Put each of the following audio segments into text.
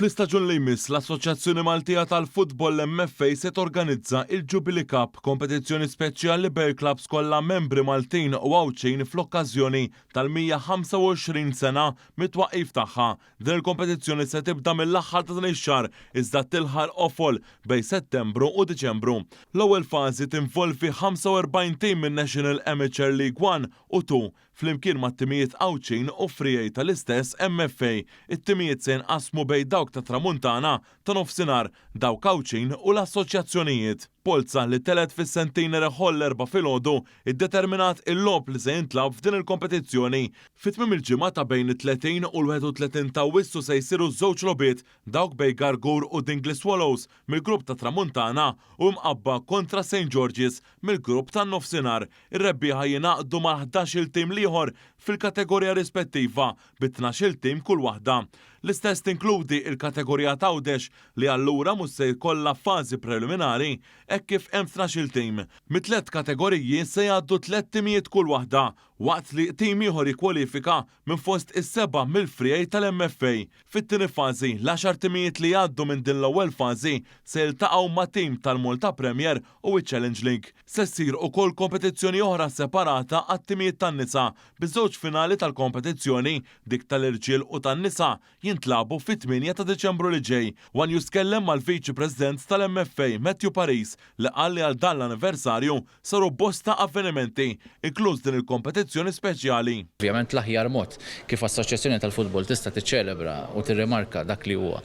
Fl-istaġun li jmiss l-Assoċjazzjoni Maltija tal-Futbol MFA se torganizza il-Jubilee Cup, kompetizzjoni speċjali bejn klabs kollha membri Maltin u għawċin fl-okkażjoni tal-125 sena mit-twaqqif tagħha. Din il-kompetizzjoni se tibda mill-aħħar ta' din ix-xahar iżda tilħaq ofol bejn Settembru u Diċembru. L-ewwel fażi tinvolvi 45 tim minn National Amateur League 1 u 2 flimkien mat-timijiet għawċin u frijej tal-istess MFA. It-timijiet se jinqasmu bejn dawk ta' Tramuntana, ta' nofsinhar, dawk għawċin u l-assoċjazzjonijiet. Polza li telet fis-Centenary Hall l-erba' filgħodu iddeterminat il-logħob li se jintlagħab f'din il-kompetizzjoni. Fit-tmiem il-ġimgħa ta' bejn it-30 u l-31 ta' Awwissu se jsiru żewġ logħbiet dawk bejn Gargur u Dingley Swallows mill-grupp ta' Tramuntana u mqabba kontra St. George's mill-grupp tan-nofsinhar. Ir-rebbieħa jingħaqdu ma' 11-il tim ieħor fil-kategorija rispettiva b'12-il tim kull waħda. L-istess tinkludi il-kategorija ta' għawdex li allura mhux se jkollha fażi preliminari hekk kif hemm 12-il tim. Mit-tliet kategoriji se jgħaddu 3 timijiet kull waħda, waqt li tim ieħor jikkwalifika minn fost is-7 mill-frijej tal-MFA. Fit-tieni fażi, l-10 timijiet li jgħaddu minn din l-ewwel fażi se jiltaqgħu ma' tim tal-Malta Premier u ċ-Challenge League. Se ssir ukoll kompetizzjoni oħra separata għat-timijiet tan-nisa biż-żewġ finali tal-kompetizzjoni dik tal-irġiel u tan-nisa jintlabu fit-8 ta' Diċembru li ġej. Wan jiskellem mal-Viċi President tal-MFA Matthew Paris li qal li għal dan l-anniversarju saru bosta avvenimenti, inkluż din il-kompetizzjoni speċjali. Ovvjament l-aħjar mod kif assoċjazzjoni tal-futbol tista' tiċċelebra u tirrimarka dak li huwa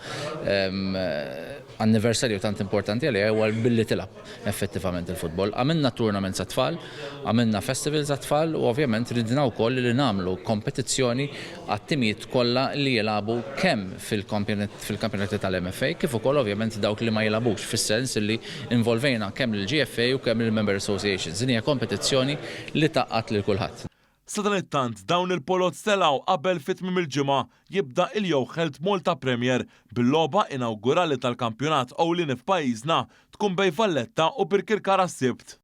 anniversarju tant importanti għalija huwa billi tilab effettivament il-futbol. Għamilna tournaments għat-tfal, għamilna festivals għat-tfal u ovvjament ridna wkoll li nagħmlu kompetizzjoni għat-timijiet kollha li jilagħbu kemm fil-kampjonati tal-MFA kif ukoll ovvjament dawk li ma jilagħbux fis-sens li involvejna kemm il-GFA u kemm il-Member Associations. Din hija kompetizzjoni li taqqat lil kulħadd. Sa dan it-tant dawn il-polot stelgħu qabel fit-tmiem il-ġimgħa jibda il-Youth Malta Premier bil-logħba inawgurali tal-kampjonat ewlieni f'pajjiżna tkun bejn Valletta u Birkirkara s-Sibt.